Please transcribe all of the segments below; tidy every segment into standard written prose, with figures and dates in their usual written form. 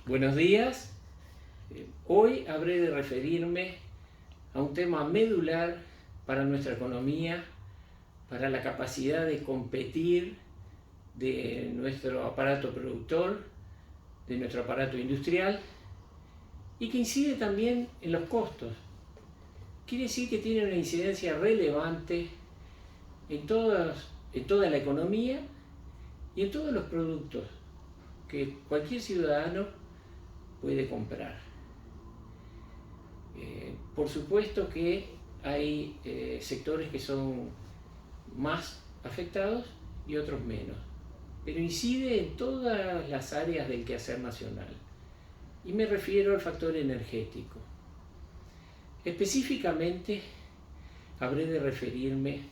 Buenos días. Hoy habré de referirme a un tema medular para nuestra economía, para la capacidad de competir de nuestro aparato productor, de nuestro aparato industrial, y que incide también en los costos. Quiere decir que tiene una incidencia relevante en toda la economía y en todos los productos que cualquier ciudadano puede comprar. Por supuesto que hay sectores que son más afectados y otros menos, pero incide en todas las áreas del quehacer nacional. Y me refiero al factor energético. Específicamente habré de referirme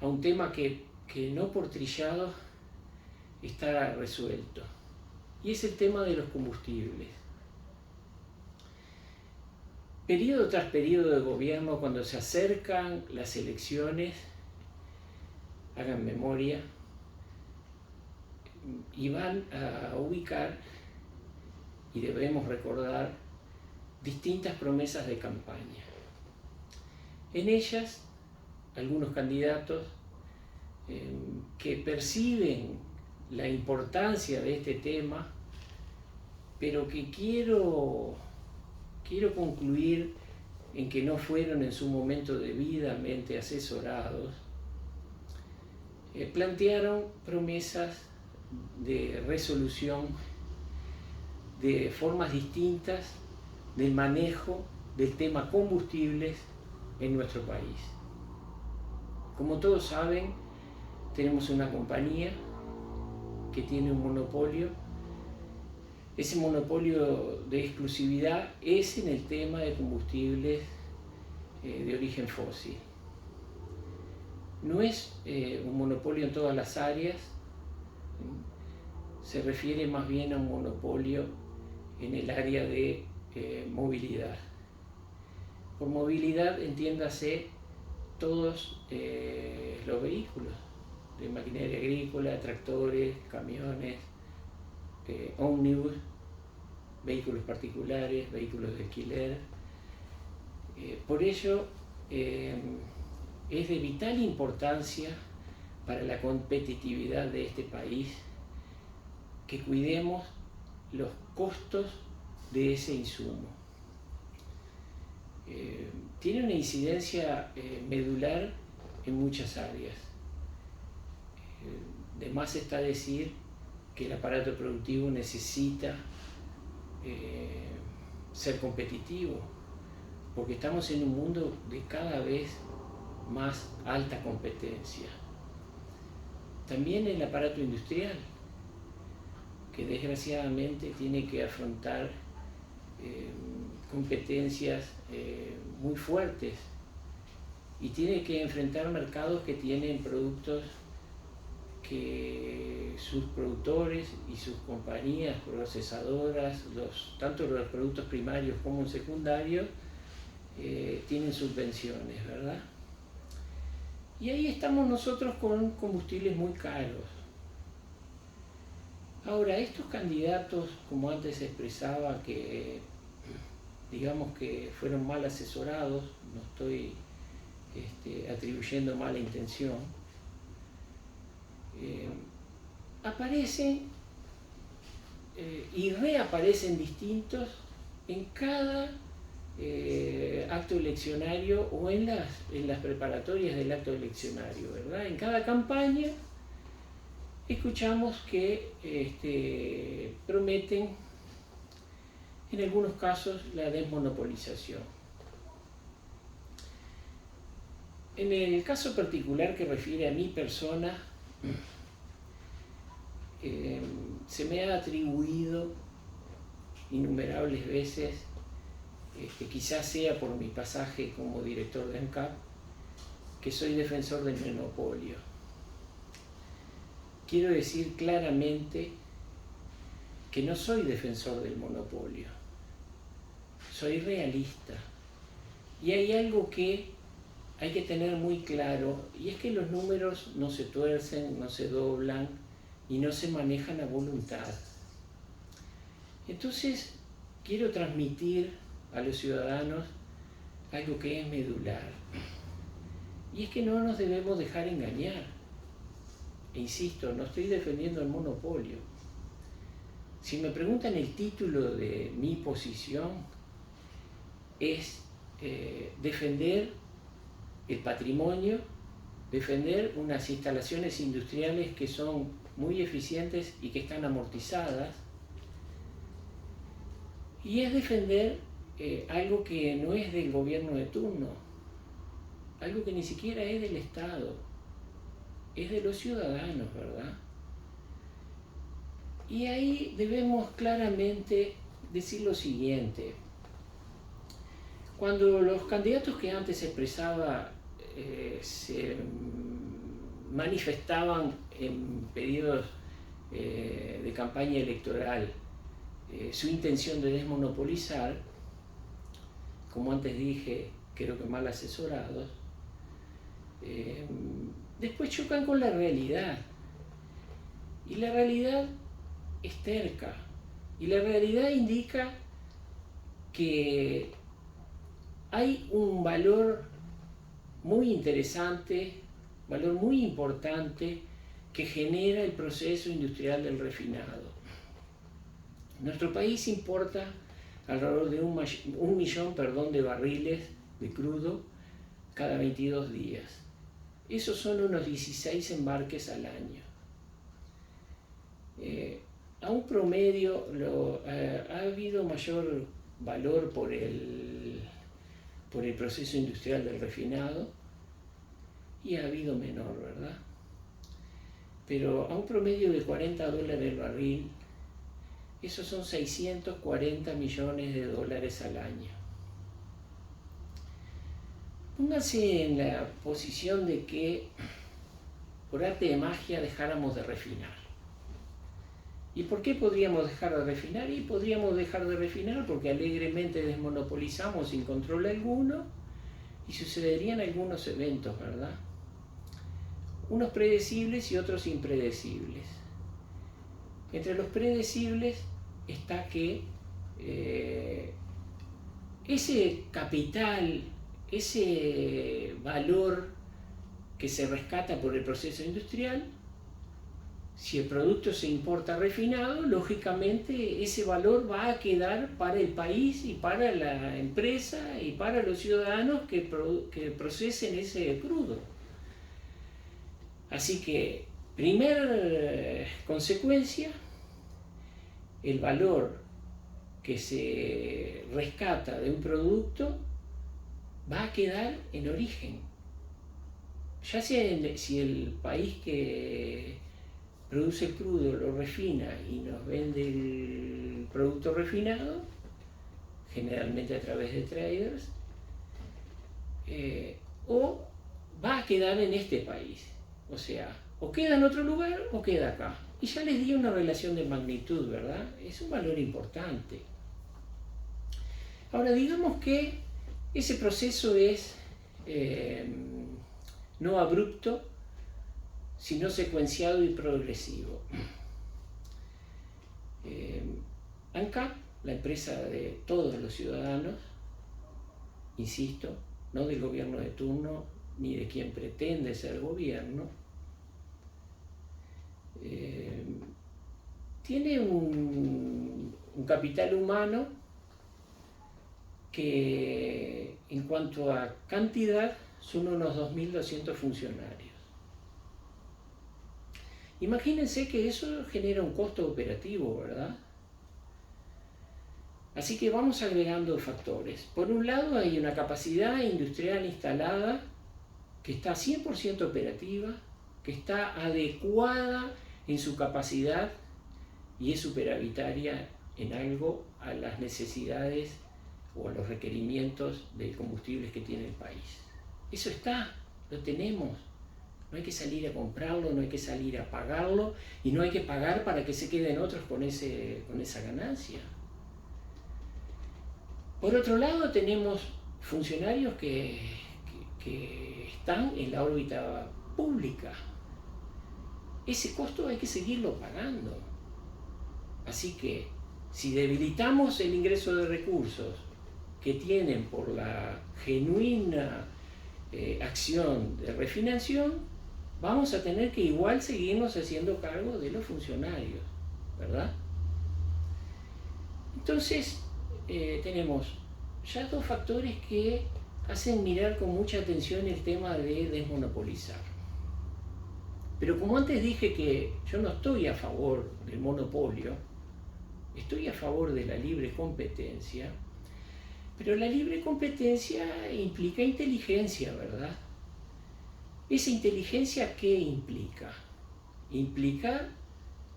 a un tema que no por trillado está resuelto, y es el tema de los combustibles. Periodo tras periodo de gobierno, cuando se acercan las elecciones, hagan memoria, y van a ubicar, y debemos recordar, distintas promesas de campaña. En ellas, algunos candidatos que perciben la importancia de este tema, pero que quiero concluir en que no fueron en su momento debidamente asesorados, plantearon promesas de resolución de formas distintas del manejo del tema combustibles en nuestro país. Como todos saben, tenemos una compañía que tiene un monopolio. Ese monopolio de exclusividad es en el tema de combustibles de origen fósil. No es un monopolio en todas las áreas, se refiere más bien a un monopolio en el área de movilidad. Por movilidad entiéndase todos los vehículos de maquinaria agrícola, tractores, camiones, ómnibus, vehículos particulares, vehículos de alquiler. Por ello, es de vital importancia para la competitividad de este país que cuidemos los costos de ese insumo. Tiene una incidencia medular en muchas áreas. De más está decir que el aparato productivo necesita ser competitivo, porque estamos en un mundo de cada vez más alta competencia. También el aparato industrial, que desgraciadamente tiene que afrontar competencias muy fuertes y tiene que enfrentar mercados que tienen productos que sus productores y sus compañías procesadoras, tanto los productos primarios como secundarios, tienen subvenciones, ¿verdad? Y ahí estamos nosotros con combustibles muy caros. Ahora, estos candidatos, como antes se expresaba, que digamos que fueron mal asesorados, no estoy atribuyendo mala intención, aparecen y reaparecen distintos en cada acto eleccionario o en las preparatorias del acto eleccionario, ¿verdad? En cada campaña escuchamos que prometen, en algunos casos, la desmonopolización. En el caso particular que refiere a mi persona, se me ha atribuido innumerables veces, quizás sea por mi pasaje como director de ANCAP, que soy defensor del monopolio. Quiero decir claramente que no soy defensor del monopolio, soy realista. Y hay algo que hay que tener muy claro, y es que los números no se tuercen, no se doblan y no se manejan a voluntad. Entonces, quiero transmitir a los ciudadanos algo que es medular. Y es que no nos debemos dejar engañar. E insisto, no estoy defendiendo el monopolio. Si me preguntan el título de mi posición, es defender el patrimonio, defender unas instalaciones industriales que son muy eficientes y que están amortizadas, y es defender algo que no es del gobierno de turno, algo que ni siquiera es del Estado, es de los ciudadanos, ¿verdad? Y ahí debemos claramente decir lo siguiente. Cuando los candidatos que antes expresaba se manifestaban en periodos de campaña electoral su intención de desmonopolizar, como antes dije, creo que mal asesorados, después chocan con la realidad. Y la realidad es terca. Y la realidad indica que hay un valor muy interesante, valor muy importante que genera el proceso industrial del refinado. Nuestro país importa alrededor de un millón de barriles de crudo cada 22 días. Esos son unos 16 embarques al año. A un promedio ha habido mayor valor por el proceso industrial del refinado y ha habido menor, ¿verdad? Pero a un promedio de $40 el barril, esos son 640 millones de dólares al año. Pónganse en la posición de que por arte de magia dejáramos de refinar. ¿Y por qué podríamos dejar de refinar? Y podríamos dejar de refinar porque alegremente desmonopolizamos sin control alguno y sucederían algunos eventos, ¿verdad? Unos predecibles y otros impredecibles. Entre los predecibles está que ese capital, ese valor que se rescata por el proceso industrial, si el producto se importa refinado, lógicamente ese valor va a quedar para el país y para la empresa y para los ciudadanos que procesen ese crudo. Así que, primera consecuencia, el valor que se rescata de un producto va a quedar en origen. Ya sea si el país que produce el crudo lo refina y nos vende el producto refinado, generalmente a través de traders, o va a quedar en este país. O sea, o queda en otro lugar o queda acá. Y ya les di una relación de magnitud, ¿verdad? Es un valor importante. Ahora, digamos que ese proceso es no abrupto, sino secuenciado y progresivo. ANCAP, la empresa de todos los ciudadanos, insisto, no del gobierno de turno ni de quien pretende ser gobierno, tiene un capital humano que en cuanto a cantidad son unos 2.200 funcionarios. Imagínense que eso genera un costo operativo, ¿verdad? Así que vamos agregando factores. Por un lado hay una capacidad industrial instalada que está 100% operativa, que está adecuada en su capacidad y es superavitaria en algo a las necesidades o a los requerimientos de combustibles que tiene el país. Eso está, lo tenemos. No hay que salir a comprarlo, no hay que salir a pagarlo y no hay que pagar para que se queden otros con esa ganancia. Por otro lado, tenemos funcionarios que están en la órbita pública. Ese costo hay que seguirlo pagando. Así que, Si debilitamos el ingreso de recursos que tienen por la genuina acción de refinanciación, vamos a tener que igual seguirnos haciendo cargo de los funcionarios, ¿verdad? Entonces, tenemos ya dos factores que hacen mirar con mucha atención el tema de desmonopolizar. Pero como antes dije que yo no estoy a favor del monopolio, estoy a favor de la libre competencia, pero la libre competencia implica inteligencia, ¿verdad? ¿Esa inteligencia qué implica? Implica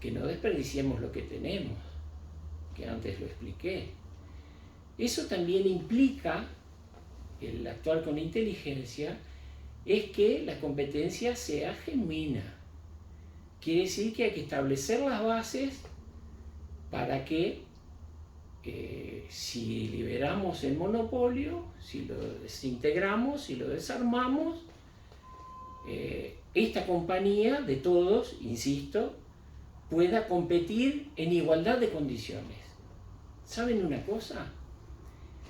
que no desperdiciemos lo que tenemos, que antes lo expliqué. Eso también implica, el actuar con inteligencia, es que la competencia sea genuina. Quiere decir que hay que establecer las bases para que si liberamos el monopolio, si lo desintegramos, si lo desarmamos, esta compañía de todos, insisto, pueda competir en igualdad de condiciones. ¿Saben una cosa?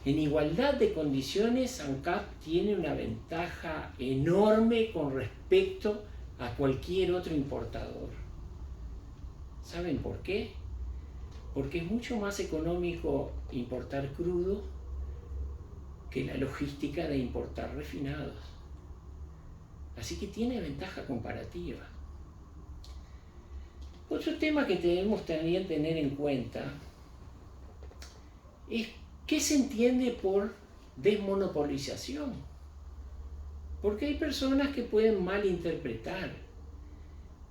En igualdad de condiciones, ANCAP tiene una ventaja enorme con respecto a cualquier otro importador. ¿Saben por qué? Porque es mucho más económico importar crudo que la logística de importar refinados. Así que tiene ventaja comparativa. Otro tema que debemos también tener en cuenta es qué se entiende por desmonopolización. Porque hay personas que pueden malinterpretar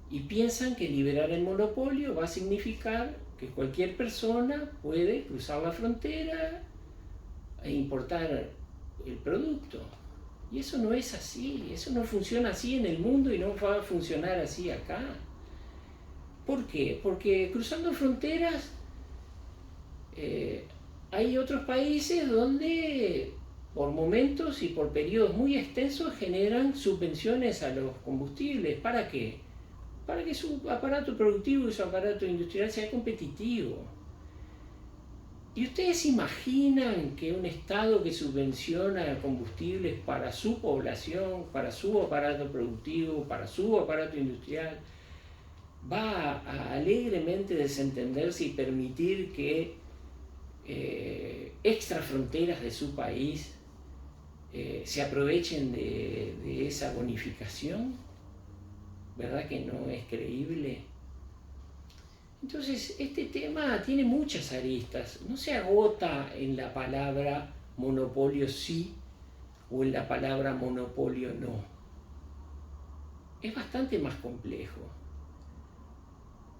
y piensan que liberar el monopolio va a significar que cualquier persona puede cruzar la frontera e importar el producto. Y eso no es así, eso no funciona así en el mundo y no va a funcionar así acá. ¿Por qué? Porque cruzando fronteras hay otros países donde por momentos y por periodos muy extensos generan subvenciones a los combustibles. ¿Para qué? Para que su aparato productivo y su aparato industrial sea competitivo. ¿Y ustedes imaginan que un Estado que subvenciona combustibles para su población, para su aparato productivo, para su aparato industrial, va a alegremente desentenderse y permitir que extrafronteras de su país se aprovechen de esa bonificación? ¿Verdad que no es creíble? Entonces, este tema tiene muchas aristas. No se agota en la palabra monopolio sí o en la palabra monopolio no. Es bastante más complejo.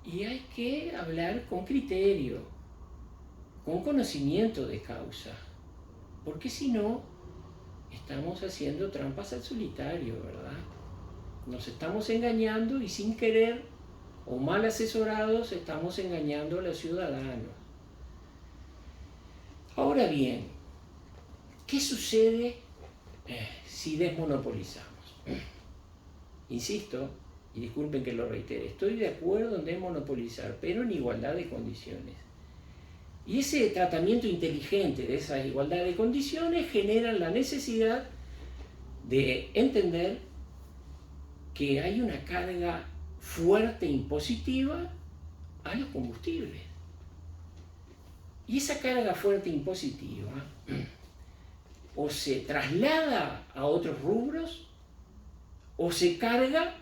Y hay que hablar con criterio, con conocimiento de causa. Porque si no, estamos haciendo trampas al solitario, ¿verdad? Nos estamos engañando y sin querer o mal asesorados estamos engañando a los ciudadanos. Ahora bien, ¿qué sucede si desmonopolizamos? Insisto, y disculpen que lo reitere, estoy de acuerdo en desmonopolizar, pero en igualdad de condiciones. Y ese tratamiento inteligente de esa igualdad de condiciones genera la necesidad de entender que hay una carga fuerte impositiva a los combustibles. Y esa carga fuerte impositiva o se traslada a otros rubros o se carga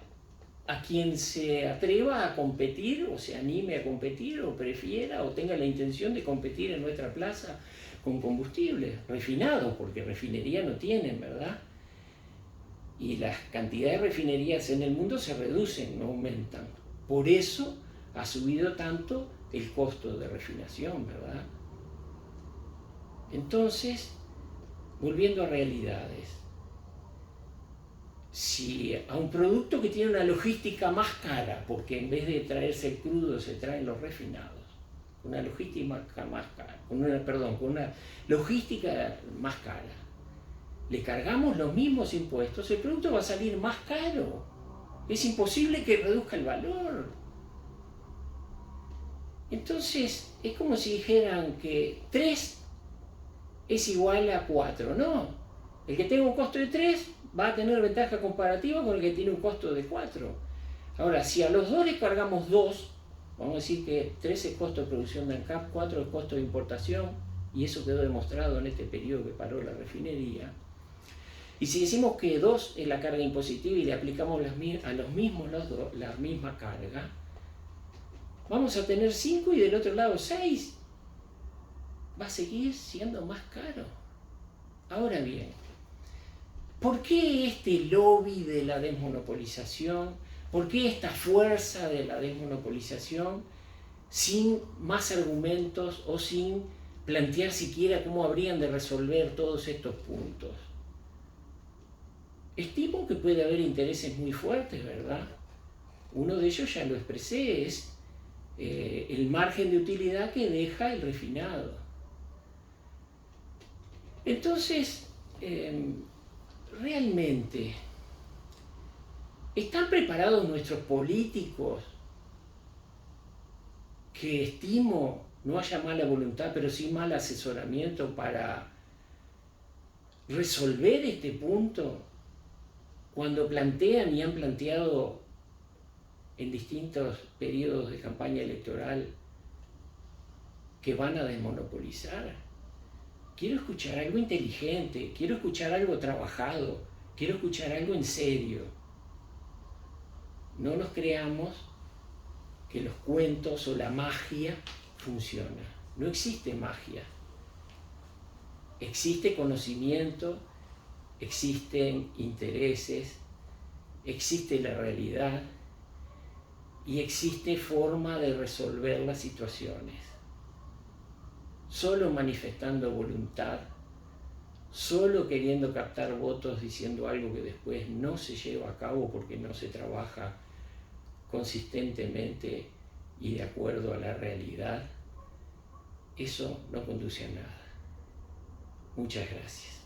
a quien se atreva a competir o se anime a competir o prefiera o tenga la intención de competir en nuestra plaza con combustibles refinados, porque refinería no tienen, ¿verdad? Y las cantidades de refinerías en el mundo se reducen, no aumentan. Por eso ha subido tanto el costo de refinación, ¿verdad? Entonces, volviendo a realidades, si a un producto que tiene una logística más cara, porque en vez de traerse el crudo se traen los refinados, una logística más cara, con una logística más cara, le cargamos los mismos impuestos, el producto va a salir más caro. Es imposible que reduzca el valor. Entonces es como si dijeran que 3 es igual a 4. No, el que tenga un costo de 3 va a tener ventaja comparativa con el que tiene un costo de 4. Ahora, si a los dos le cargamos 2, vamos a decir que 3 es costo de producción de ANCAP, 4 es costo de importación, y eso quedó demostrado en este periodo que paró la refinería. Y si decimos que 2 es la carga impositiva y le aplicamos a los mismos la misma carga, vamos a tener 5 y del otro lado 6. Va a seguir siendo más caro. Ahora bien, ¿por qué este lobby de la desmonopolización? ¿Por qué esta fuerza de la desmonopolización sin más argumentos o sin plantear siquiera cómo habrían de resolver todos estos puntos? Estimo que puede haber intereses muy fuertes, ¿verdad? Uno de ellos ya lo expresé, es el margen de utilidad que deja el refinado. Entonces, realmente, ¿están preparados nuestros políticos, que estimo no haya mala voluntad, pero sí mal asesoramiento para resolver este punto cuando plantean y han planteado en distintos periodos de campaña electoral que van a desmonopolizar? Quiero escuchar algo inteligente, quiero escuchar algo trabajado, quiero escuchar algo en serio. No nos creamos que los cuentos o la magia funciona. No existe magia. Existe conocimiento, existen intereses, existe la realidad y existe forma de resolver las situaciones. Solo manifestando voluntad, solo queriendo captar votos diciendo algo que después no se lleva a cabo porque no se trabaja consistentemente y de acuerdo a la realidad, eso no conduce a nada. Muchas gracias.